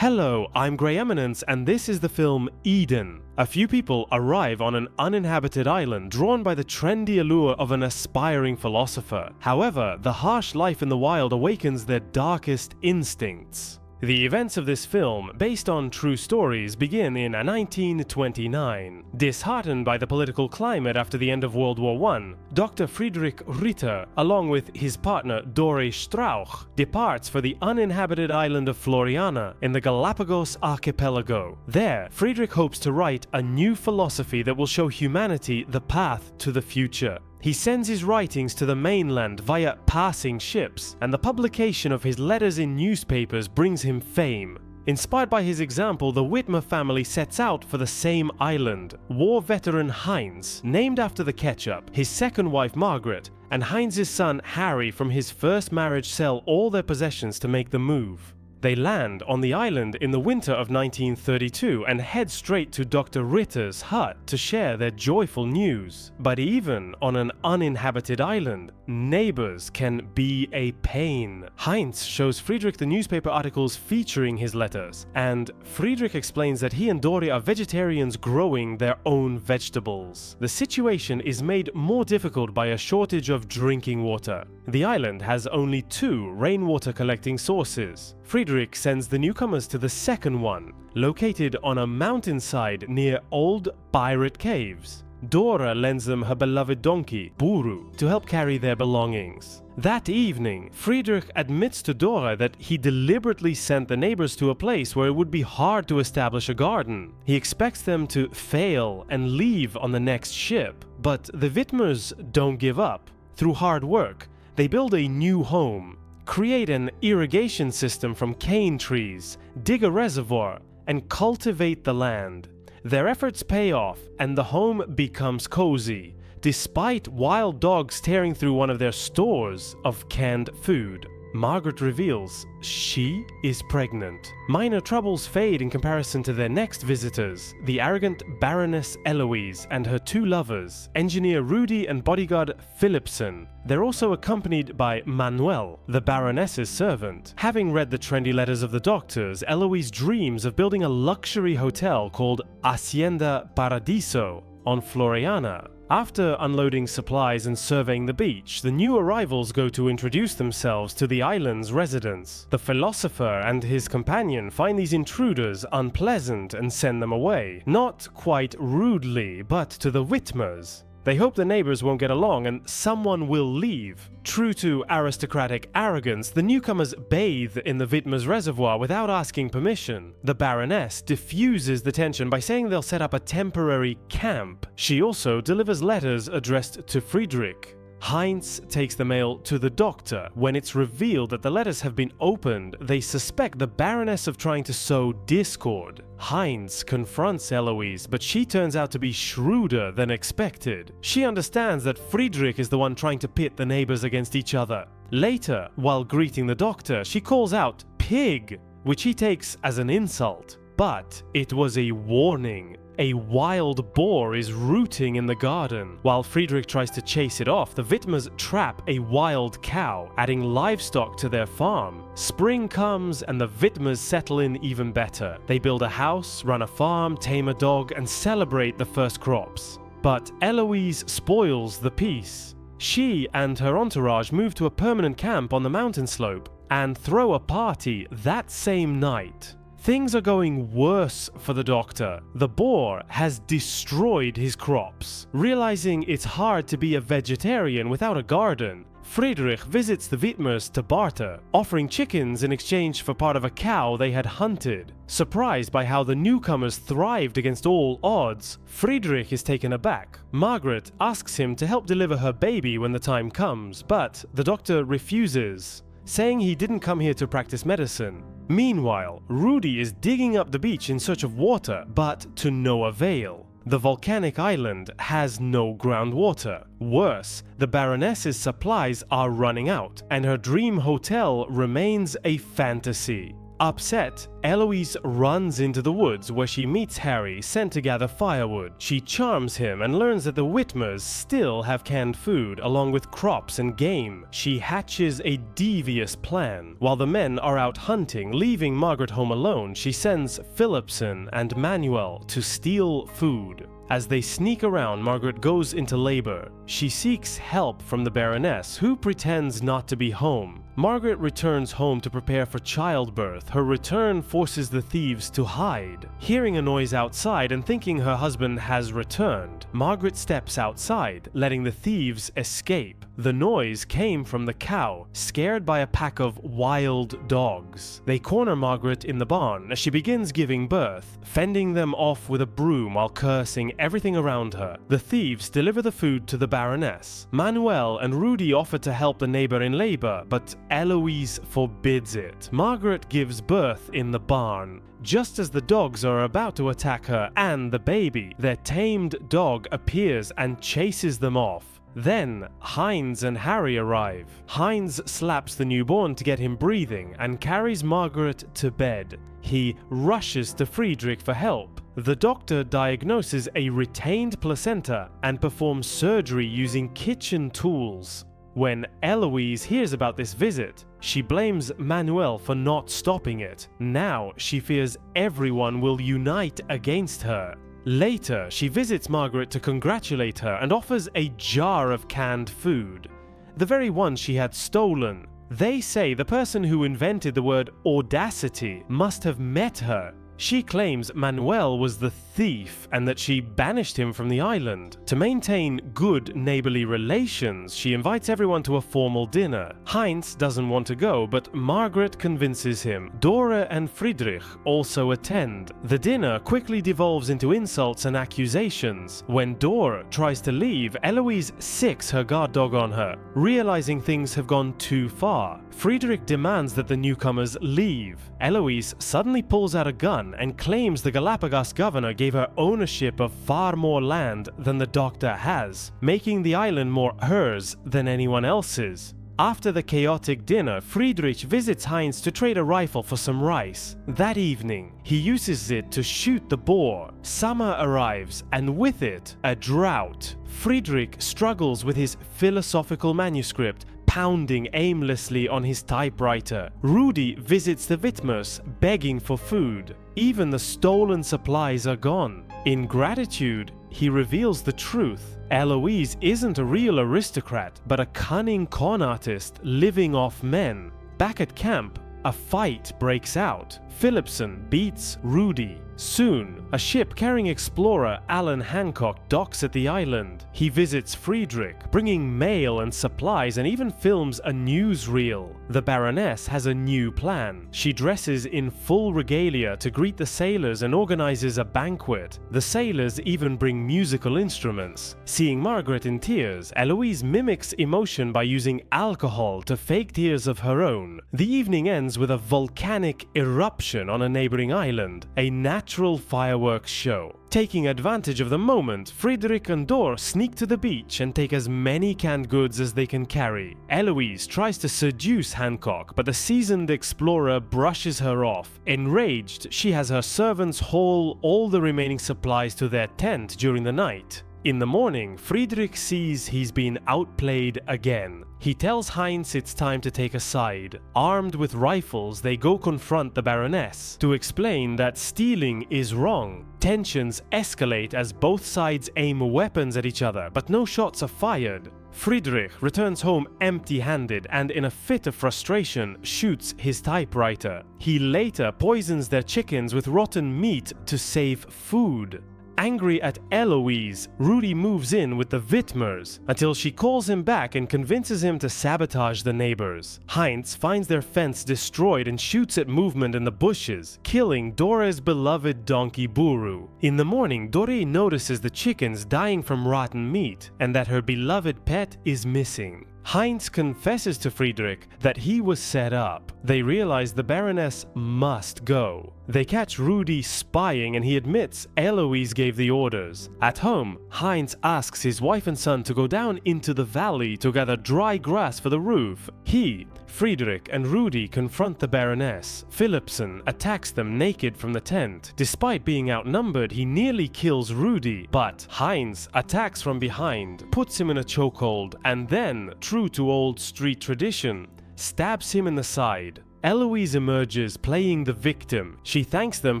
Hello, I'm Grey Eminence and this is the film Eden. A few people arrive on an uninhabited island drawn by the trendy allure of an aspiring philosopher. However, the harsh life in the wild awakens their darkest instincts. The events of this film, based on true stories, begin in 1929. Disheartened by the political climate after the end of World War I, Dr. Friedrich Ritter, along with his partner Dore Strauch, departs for the uninhabited island of Floriana in the Galápagos archipelago. There, Friedrich hopes to write a new philosophy that will show humanity the path to the future. He sends his writings to the mainland via passing ships, and the publication of his letters in newspapers brings him fame. Inspired by his example, the Whitmer family sets out for the same island. War veteran Heinz, named after the ketchup, his second wife Margaret, and Heinz's son Harry from his first marriage sell all their possessions to make the move. They land on the island in the winter of 1932 and head straight to Dr. Ritter's hut to share their joyful news. But even on an uninhabited island, neighbors can be a pain. Heinz shows Friedrich the newspaper articles featuring his letters, and Friedrich explains that he and Dore are vegetarians growing their own vegetables. The situation is made more difficult by a shortage of drinking water. The island has only 2 rainwater collecting sources. Friedrich sends the newcomers to the second one, located on a mountainside near old pirate caves. Dora lends them her beloved donkey, Buru, to help carry their belongings. That evening, Friedrich admits to Dora that he deliberately sent the neighbors to a place where it would be hard to establish a garden. He expects them to fail and leave on the next ship. But the Whitmers don't give up. Through hard work, they build a new home, create an irrigation system from cane trees, dig a reservoir, and cultivate the land. Their efforts pay off, and the home becomes cozy, despite wild dogs tearing through one of their stores of canned food. Margaret reveals she is pregnant. Minor troubles fade in comparison to their next visitors, the arrogant Baroness Eloise and her 2 lovers, engineer Rudy and bodyguard Philipson. They're also accompanied by Manuel, the Baroness's servant. Having read the trendy letters of the doctors, Eloise dreams of building a luxury hotel called Hacienda Paradiso on Floriana. After unloading supplies and surveying the beach, the new arrivals go to introduce themselves to the island's residents. The philosopher and his companion find these intruders unpleasant and send them away. Not quite rudely, but to the Whitmers. They hope the neighbors won't get along and someone will leave. True to aristocratic arrogance, the newcomers bathe in the Whitmers' reservoir without asking permission. The Baroness diffuses the tension by saying they'll set up a temporary camp. She also delivers letters addressed to Friedrich. Heinz takes the mail to the doctor. When it's revealed that the letters have been opened, they suspect the Baroness of trying to sow discord. Heinz confronts Eloise, but she turns out to be shrewder than expected. She understands that Friedrich is the one trying to pit the neighbors against each other. Later, while greeting the doctor, she calls out "pig," which he takes as an insult. But it was a warning. A wild boar is rooting in the garden. While Friedrich tries to chase it off, the Whitmers trap a wild cow, adding livestock to their farm. Spring comes and the Whitmers settle in even better. They build a house, run a farm, tame a dog, and celebrate the first crops. But Eloise spoils the peace. She and her entourage move to a permanent camp on the mountain slope and throw a party that same night. Things are going worse for the doctor. The boar has destroyed his crops. Realizing it's hard to be a vegetarian without a garden, Friedrich visits the Whitmers to barter, offering chickens in exchange for part of a cow they had hunted. Surprised by how the newcomers thrived against all odds, Friedrich is taken aback. Margaret asks him to help deliver her baby when the time comes, but the doctor refuses, saying he didn't come here to practice medicine. Meanwhile, Rudy is digging up the beach in search of water, but to no avail. The volcanic island has no groundwater. Worse, the Baroness's supplies are running out, and her dream hotel remains a fantasy. Upset, Eloise runs into the woods where she meets Harry, sent to gather firewood. She charms him and learns that the Whitmers still have canned food along with crops and game. She hatches a devious plan. While the men are out hunting, leaving Margaret home alone, she sends Philipson and Manuel to steal food. As they sneak around, Margaret goes into labor. She seeks help from the Baroness, who pretends not to be home. Margaret returns home to prepare for childbirth. Her return forces the thieves to hide. Hearing a noise outside and thinking her husband has returned, Margaret steps outside, letting the thieves escape. The noise came from the cow, scared by a pack of wild dogs. They corner Margaret in the barn as she begins giving birth, fending them off with a broom while cursing everything around her. The thieves deliver the food to the Baroness. Manuel and Rudy offer to help the neighbor in labor, but Eloise forbids it. Margaret gives birth in the barn. Just as the dogs are about to attack her and the baby, their tamed dog appears and chases them off. Then, Heinz and Harry arrive. Heinz slaps the newborn to get him breathing and carries Margaret to bed. He rushes to Friedrich for help. The doctor diagnoses a retained placenta and performs surgery using kitchen tools. When Eloise hears about this visit, she blames Manuel for not stopping it. Now she fears everyone will unite against her. Later, she visits Margaret to congratulate her and offers a jar of canned food, the very one she had stolen. They say the person who invented the word audacity must have met her. She claims Manuel was the thief and that she banished him from the island. To maintain good neighborly relations, she invites everyone to a formal dinner. Heinz doesn't want to go, but Margaret convinces him. Dora and Friedrich also attend. The dinner quickly devolves into insults and accusations. When Dora tries to leave, Eloise sicks her guard dog on her. Realizing things have gone too far, Friedrich demands that the newcomers leave. Eloise suddenly pulls out a gun and claims the Galápagos governor gave her ownership of far more land than the doctor has, making the island more hers than anyone else's. After the chaotic dinner, Friedrich visits Heinz to trade a rifle for some rice. That evening, he uses it to shoot the boar. Summer arrives, and with it, a drought. Friedrich struggles with his philosophical manuscript, pounding aimlessly on his typewriter. Rudy visits the Whitmers, begging for food. Even the stolen supplies are gone. In gratitude, he reveals the truth. Eloise isn't a real aristocrat, but a cunning con artist living off men. Back at camp, a fight breaks out. Philipson beats Rudy. Soon, a ship carrying explorer Alan Hancock docks at the island. He visits Friedrich, bringing mail and supplies and even films a newsreel. The Baroness has a new plan. She dresses in full regalia to greet the sailors and organizes a banquet. The sailors even bring musical instruments. Seeing Margaret in tears, Eloise mimics emotion by using alcohol to fake tears of her own. The evening ends with a volcanic eruption on a neighboring island, a natural fireworks show. Taking advantage of the moment, Friedrich and Dor sneak to the beach and take as many canned goods as they can carry. Eloise tries to seduce Hancock, but the seasoned explorer brushes her off. Enraged, she has her servants haul all the remaining supplies to their tent during the night. In the morning, Friedrich sees he's been outplayed again. He tells Heinz it's time to take a side. Armed with rifles, they go confront the Baroness to explain that stealing is wrong. Tensions escalate as both sides aim weapons at each other, but no shots are fired. Friedrich returns home empty-handed and in a fit of frustration shoots his typewriter. He later poisons their chickens with rotten meat to save food. Angry at Eloise, Rudy moves in with the Whitmers until she calls him back and convinces him to sabotage the neighbors. Heinz finds their fence destroyed and shoots at movement in the bushes, killing Dora's beloved donkey Buru. In the morning, Dore notices the chickens dying from rotten meat and that her beloved pet is missing. Heinz confesses to Friedrich that he was set up. They realize the Baroness must go. They catch Rudy spying and he admits Eloise gave the orders. At home, Heinz asks his wife and son to go down into the valley to gather dry grass for the roof. He, Friedrich and Rudy confront the Baroness. Philipson attacks them naked from the tent. Despite being outnumbered, he nearly kills Rudy, but Heinz attacks from behind, puts him in a chokehold, and then, true to old street tradition, stabs him in the side. Eloise emerges playing the victim. She thanks them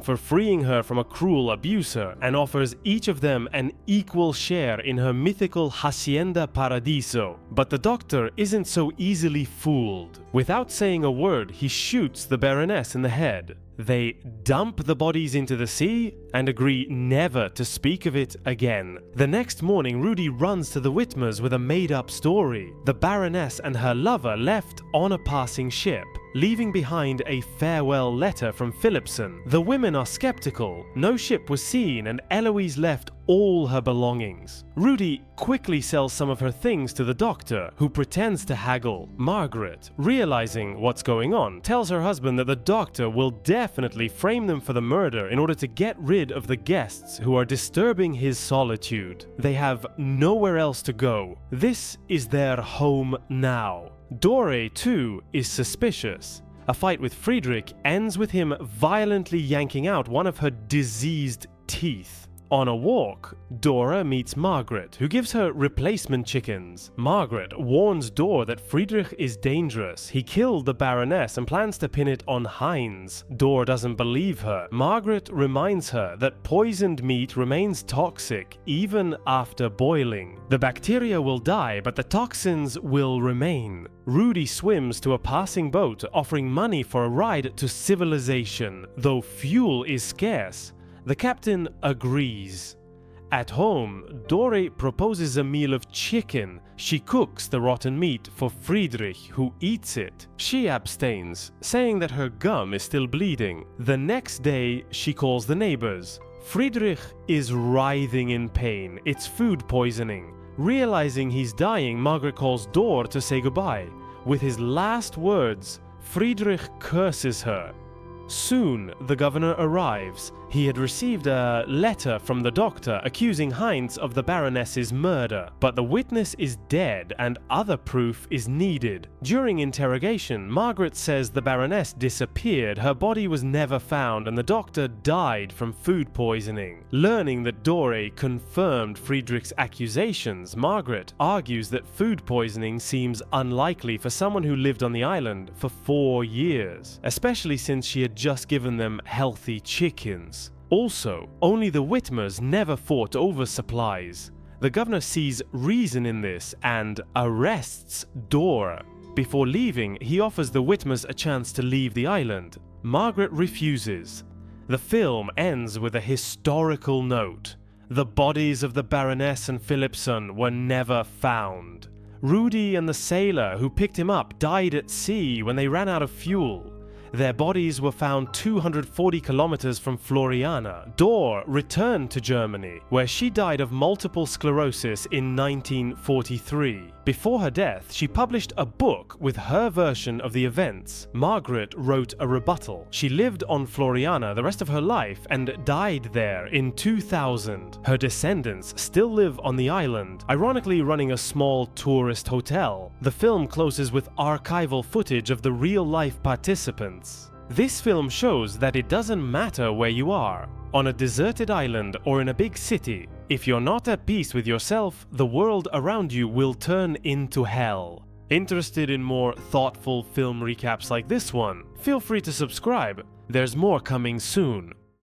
for freeing her from a cruel abuser and offers each of them an equal share in her mythical Hacienda Paradiso. But the doctor isn't so easily fooled. Without saying a word, he shoots the Baroness in the head. They dump the bodies into the sea and agree never to speak of it again. The next morning, Rudy runs to the Whitmers with a made-up story. The Baroness and her lover left on a passing ship, leaving behind a farewell letter from Philipson. The women are skeptical. No ship was seen and Eloise left all her belongings. Rudy quickly sells some of her things to the doctor, who pretends to haggle. Margaret, realizing what's going on, tells her husband that the doctor will definitely frame them for the murder in order to get rid of the guests who are disturbing his solitude. They have nowhere else to go. This is their home now. Dore, too, is suspicious. A fight with Friedrich ends with him violently yanking out one of her diseased teeth. On a walk, Dora meets Margaret, who gives her replacement chickens. Margaret warns Dor that Friedrich is dangerous. He killed the Baroness and plans to pin it on Heinz. Dor doesn't believe her. Margaret reminds her that poisoned meat remains toxic even after boiling. The bacteria will die, but the toxins will remain. Rudy swims to a passing boat, offering money for a ride to civilization. Though fuel is scarce, the captain agrees. At home, Dore proposes a meal of chicken. She cooks the rotten meat for Friedrich, who eats it. She abstains, saying that her gum is still bleeding. The next day, she calls the neighbors. Friedrich is writhing in pain. It's food poisoning. Realizing he's dying, Margaret calls Dor to say goodbye. With his last words, Friedrich curses her. Soon, the governor arrives. He had received a letter from the doctor accusing Heinz of the Baroness's murder, but the witness is dead and other proof is needed. During interrogation, Margaret says the Baroness disappeared, her body was never found, and the doctor died from food poisoning. Learning that Dore confirmed Friedrich's accusations, Margaret argues that food poisoning seems unlikely for someone who lived on the island for 4 years, especially since she had just given them healthy chickens. Also, only the Whitmers never fought over supplies. The governor sees reason in this and arrests Dora. Before leaving, he offers the Whitmers a chance to leave the island. Margaret refuses. The film ends with a historical note. The bodies of the Baroness and Philipson were never found. Rudy and the sailor who picked him up died at sea when they ran out of fuel. Their bodies were found 240 kilometers from Floriana. Dor returned to Germany, where she died of multiple sclerosis in 1943. Before her death, she published a book with her version of the events. Margaret wrote a rebuttal. She lived on Floriana the rest of her life and died there in 2000. Her descendants still live on the island, ironically running a small tourist hotel. The film closes with archival footage of the real-life participants. This film shows that it doesn't matter where you are, on a deserted island or in a big city. If you're not at peace with yourself, the world around you will turn into hell. Interested in more thoughtful film recaps like this one? Feel free to subscribe. There's more coming soon.